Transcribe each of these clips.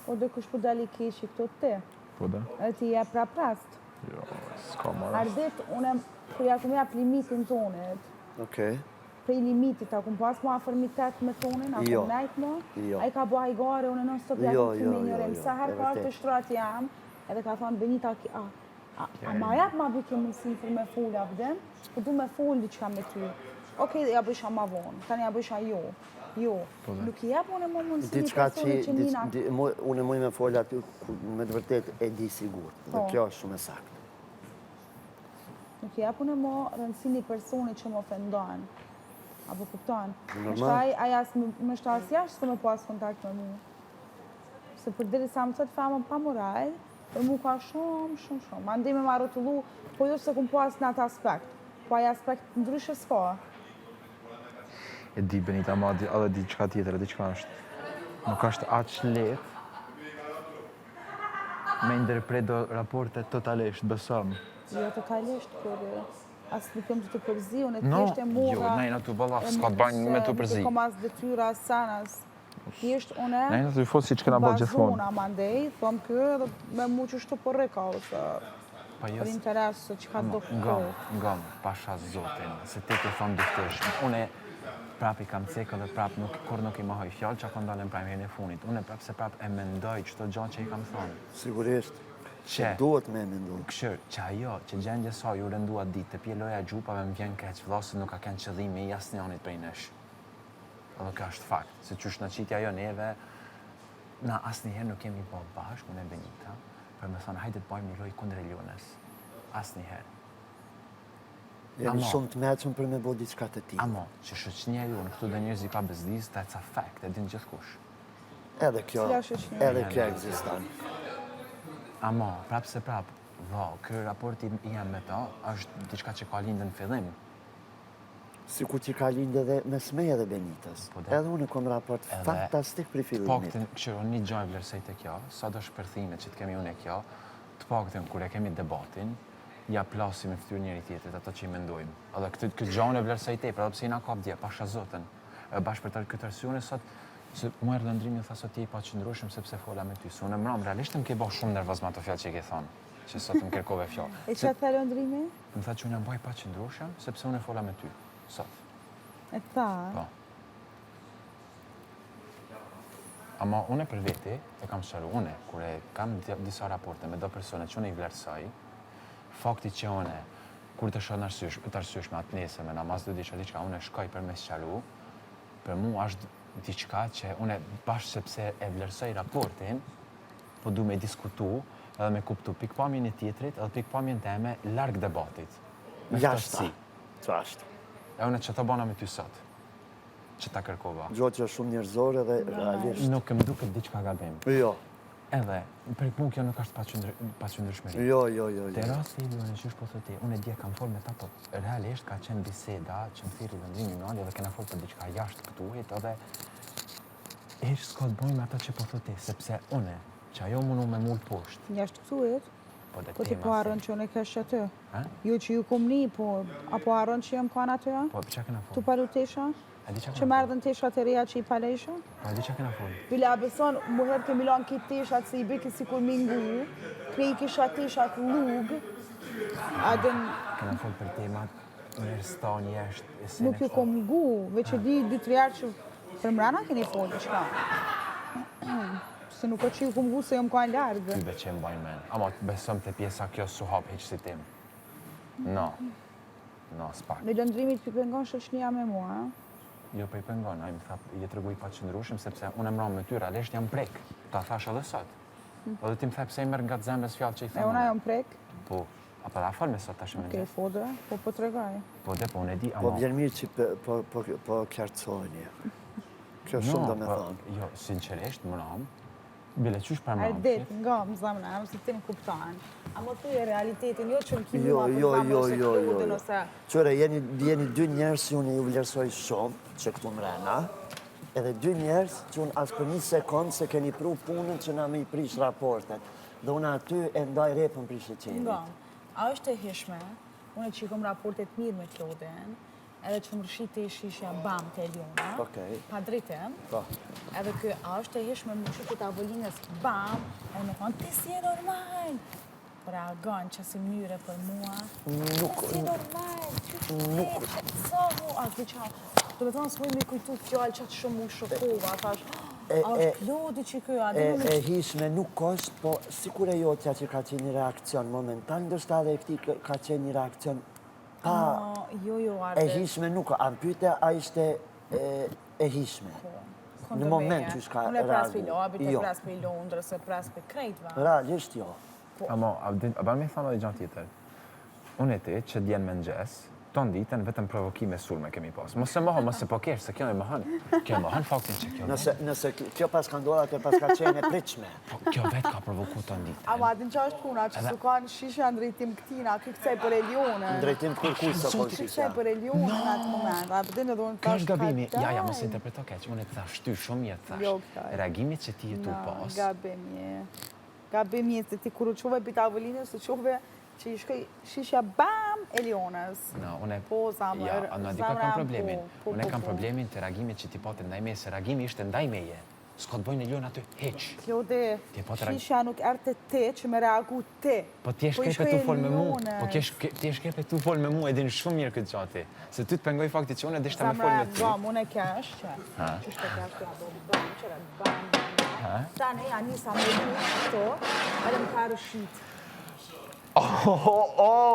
O dhe kush po dali keqi këto ti. Po da? E ti jep prap rast. Jo, s'ka marrë. Ardit, unë kur ja kum jap limitin tonit. Okej. Prej limitit, a kum pas ma afërmitet me tonin, a Jo. kum nejt mo. Jo. A i ka bua i gare, unë non stop ja Jo, kum jo, me njërim. jo, Sa her e ka vërtet. të shtrat jam, edhe ka thonë Benita, a ma jap ma bike mësi për me full avdem, s'po du me full diqka me ty. Okej, ja bësha ma vonë, tani ja bësha jo. Jo, nuk i jep unë më mundësi një Diçka personi që nina. unë muj me folë aty, me të vërtet e di sigur. Dhe kjo është shumë e saktë. Nuk i jep unë më rëndësi një personi që më ofendon. Apo kupton? Normal. Aja më shtas jashtë s'ka me pas kontakt me mu. Se për diri sa më thët femën pa moral, për mu ka shumë. Ma ndi me ma rotullu, po jo se kum pas në atë aspekt. Po aja aspekt ndryshe s'ka. E di Benita, ma edhe di qka tjetër, di qka është. Nuk është aq lehtë me ndërpret do raportet totalisht, besëm. Jo totalisht, kur asë nuk jam të përzi, unë e No, thjesht e mora. jo, nejna të balaf, s'ka të banjë me të përzi. Nuk kom as detyra, as sanas. Thjesht unë Nejna të fosë si që kena bërë gjithmonë. bazona mandej, thom kë, dhe me mu që shtu për reka, ose Pa për jes, interes, se që ka do ngam, pasha zotin, se ti ke thonë dëftesh. Une prap i kam cekë dhe prap kur nuk i mahoj fjallë që akon dalën prajmjen e funit. Une prap se prap e mendoj qëto gjanë që i kam thonë. Sigurisht. Që, Duhet me mendu. këshër, që ajo, që gjendje sa ju rëndua ditë, të pjeloja gjupave më vjen keq, vlasë nuk ka kënë qëllimi i jasë njanit prej nesh. Edhe kjo është fakt, se qysh në qitja jo neve, na asë njëherë nuk kemi po bashkë, unë e Benita, për me thonë, hajde të bajmë një loj kundre Lionës. Asë njëherë. Jemi Amo. shumë të meqëm për me bo diçka të ti. Amo, që shoqënia ju në këtu dhe njerëz i ka bezdis, that's a fact, e din gjithkush. Edhe kjo, Cila shoqënia? edhe kjo ekziston. Amo, prap se prap, ky raporti jam me ta është diçka që ka lindë në fillim. Si ku që ka lindë edhe mes meje dhe Benitas. Po, Edhe unë kom raport Edhe- fantastik për Të fillimit. paktën, kështu një gjë vlerësoj te kjo, sa do shpërthime që të kemi unë e kjo, të paktën kur e kemi debatin, ja plasim në fytyrë njëri tjetrit ato që i mendojmë. Edhe këtë gjë e vlerësoj tepër, edhe pse i na kap dje, pasha zotën. Bashkë për këtë arsye sot se mu erdhi ndrimi tha sot ti i paqëndrueshëm sepse fola me ty. Se unë mram realisht më ke bërë shumë nervoz me ato fjalë që ke thonë, që sot më kërkove fjalë. E që të Lëndrimi? Më tha që unë jam baj paqëndrueshëm sepse unë fola me ty. Sot. E tha, Po. Ama unë për veti e kam shëru, unë kur e kam disa raporte me do persone që unë i vlerësoj, fakti që unë kur të shoh të arsysh me atë nese me namaz dhe diçka unë shkoj për me sqaru, për mu është diçka që unë bashkë sepse e vlerësoj raportin, po du me diskutu edhe me kuptu pikpamjen e tjetrit edhe pikpamjen teme larg debatit. Me Jashta. ftofsi. Që ashtë. E unë që të bana me ty sot, që ta kërkova. Gjo që është shumë njerëzore dhe realisht. Nuk më duket diçka gabim. Jo, Edhe, për mu kjo nuk është paqëndryshmëri. jo. Te rasti i unë qysh po thotë, unë e dje kam folë me ta, po realisht ka qenë biseda që më thirri Lëndrimi me ande dhe kena folë për diçka jashtë këtuhet, edhe hiç s'ka të bëjmë ato që po thotë, sepse unë, që ajo mundu me mull poshtë, jashtë këtujet, po dhe po ti po arën që unë e kesh aty. Ha? Jo që ju kom ni, po, apo arën që jam kanë aty? Po, për që kena Tu folë? palu tesha? E di që Që kena folë? merdhen tesha të reja që i palesha? Po, e di që kena folë? Bile a beson, muher të milan ki teshat se i beki si kur mingu, krej kisha teshat lug, adën Kena folë për temat njerëstan jeshtë, e se nuk ju kom ngu, veç e di 2-3 herë që për mrena keni folë qka. Se nuk o që ju kom ngu se jom ka largë. Ty be që më bajnë men. Ama besëm të pjesa kjo su hap heq si tim. No, s'pak. Me Lëndrimit për pengon shoqënia me mua, a? Jo, për i pengon, a i më tha, je të regu i paqëndrueshëm, sepse unë e mram me ty, realisht jam prek. Ta thash edhe sot. Edhe ti më the pse i merr nga të zemrës fjalë që i E them. una jom prek, Po, apo da fal me sot tash më ke ndje. fodë, po tregaj. Po dhe po unë e di, Po ama vjen mirë që po kjartësoni. Kjo shumë do me thonë. Jo, sinqerisht mram. Bile qysh për A mram. det nga më zamna, se ti më kuptan. Ama tu e realitetin, jo që më kimi Jo, ma për jo, zamrë jo, se jo, jo, kludin jo. ose... Qëre, jeni dy njerës që unë ju vlerësoj shumë, që këtu mrena, edhe dy njerës që unë as për një sekundë se keni pru punën që na me i prish raportet. Dhe unë aty e ndaj repën prish e qenit. Nga, a është e hishme, unë që i kom raportet mirë me Klodin, edhe që më rëshiti shishja bam të Eliona, Okej. pa dritim, Po. edhe kë është e hish me më qytë të avolinës bam, edhe me thonë, ti si e normal. Po reagon që si mënyre për mua, ti si normal, që sohu, a të qa, do me thonë s'moj me kujtu fjallë që atë shumë u shokova, thash, a është Klodi që kjo, a dhe me E hishme nuk është, po sikur e jotja që ka qenë një reakcion momentan, ndërsa edhe e këti ka qenë një reakcion pa... Jo, E Arde. hishme nuk, a më pyte, a ishte e hishme. Në moment që shka Unë e pres për reagu. lobit, e Jo. pres për Londrës, e pres për krejtva. Realisht jo. Amo, a ban me thonë edhe gjatë tjetër. Unë e ti që djenë me nxes, ton ditën vetëm provokime sulme kemi pas. Mos e mohon, mos e po kesh, se kjo e mohon. Kjo e mohon faktin që kjo Nëse kjo pas ka ndodha, kjo pas ka qenë e pritshme. Po kjo vetë ka provoku ton ditën. Ama adin që është puna, që su kanë shisha në drejtim këtina, ky këcej për Elionën. Në drejtim të kërkuj së po Ky shisha. këcej për Elionën në atë moment. A përdin edhe unë Kjo thash është gabimi. ka Ja, dal. mos e interpreto keq. Unë e të thash ty shumë mirë thash. Jo, kaj. Reagimit që ti jetu pas. Gabimi e se ti kur u qove për tavolinës, u qove që i shkoj shisha bam Elionës. No, unë Po, zamër, ja, në dika zamra, kam problemin. po, Unë kam po. problemin të reagimit që ti patë ndaj meje, se reagimi ishte ndaj meje. S'ka të bojnë Elion aty heq. Klode, Ti e po të shisha nuk erte ti që me reagu ti. Po ti e Po i shkepe tu shkoj fol me mu. Elionës. Po ti e shkepe tu fol me mu, edhin shumë mirë këtë gjati. Se ty të pengoj fakti që unë e dishta me fol Zamra, me ty. gam, unë e kesh që. Që shte kesh të abo bam, qëra bam. Tane, ja nisa me lu këto, edhe më ka rëshit.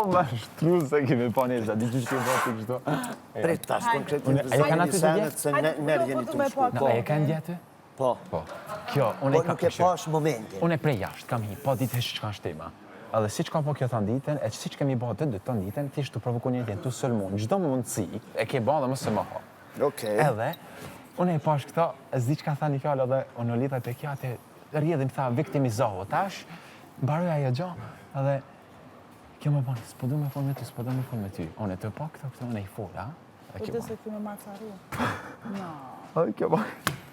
Ma shtru se kemi pa njështë, di që shkemi pati kështu. Prit tash konkretisht Unë- e kanë aty të senet se Hajde, nervjeni po, të po, me shku. pa. A e kanë djetë? Po. Po. Kjo, unë Po e kam nuk e pash momentin. Unë e prej jashtë, kam hi, po ditë hesh çka shtema. Edhe siç ka po kjo thon ditën, e siç kemi bërë të dy ton ditën, thjesht të provokon një ditë, të sulmon. Çdo mundësi e ke bën dhe mos e moho. Okej. Edhe unë e pash këto, s'di çka tha një fjalë edhe unë lidha te kjo atë rrjedhin tha viktimizohu. Tash mbaroi ajo gjë, edhe kjo më bën, s'po du me fol me ty, s'po du me fol me ty. Unë të pa këto unë i fol, ha? Po dhe se kjo me macaru. No. Ai kjo bën.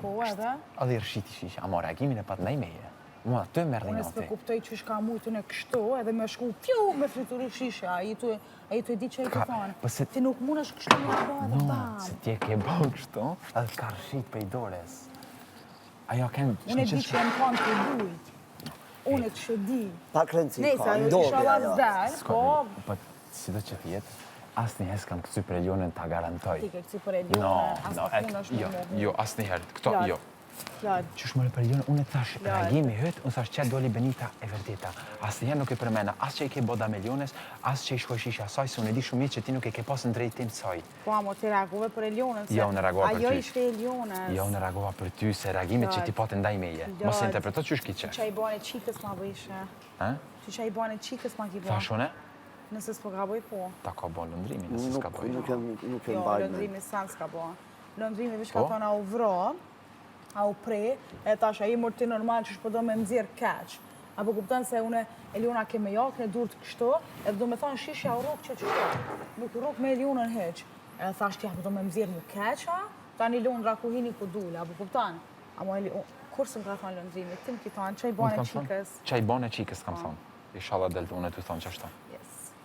Po edhe, Edhe i rshiti shisha, ama reagimin e pat ndaj meje. Mua aty merr unë s'pe noti. kuptoj që shka mujtë në kështu, edhe me shku fju me frituru shisha, ai tu e di që e Ka- të thonë. po se- Ti nuk mund është kështu me bërë edhe No, bam. se ti e ke bërë kështu, edhe ka rshit për i dores. Ajo kanë... Unë e di që e më kanë të lujt. Unë e që di. Pak rëndësi Nesa, ka, ajo ndodhe isha las ajo. del, po, Po, si do që t'jetë, asë njëherë s'kam këcy për Elionën t'a garantoj. ti ke këci për No, Elionën, as no, të punë është jo, me mu. jo, asë njëherë, këto, Lart. jo. Lart. Qysh më për Elionën, unë e thash, reagimi hëtë, unë thash që doli Benita e vërteta. Asë njëherë nuk e përmena, asë që i ke boda me Elionës, asë që i shkoj shisha asaj, se unë e di shumë mirë që ti nuk e ke pasë në drejtim të saj. Po, amo, ti reagove për Elionën, se Jo, unë reagova për ajo ty. ishte Elionës. Jo, unë reagova për ty, se reagimit që ti patë ndaj meje. Mos e Lart. interpreto qysh ki qe. Që i bane qikës ma bëjshë. Ha? Që i bane qikës ma ki bane. Thash une, Nëse s'po ka bëj, po. ta ka bo lëndrimi, nëse s'ka Nuk bojë. nuk e Jo, mbajnë. lëndrimi s'an s'ka bëj. Lëndrimi vish ka Po? thonë a u vro, a u pre, e tash a i mërë ti normal që shpo do me mëzirë keq. Apo kupton se une Eliona ke me jakë në dur të kështu, edhe do me thonë shishja u rokë që qështu. Nuk u rokë me Elionën heq. E thash ti, apo do me mëzirë mu keqa, ta një Londra ku hini ku dule, apo kupton? Amo kur së më ka thonë lëndrimi, ti më ki thonë, që i bane qikës. Që i bane qikës, kam thonë. Inshallah deltë unë e të thonë që ashtu.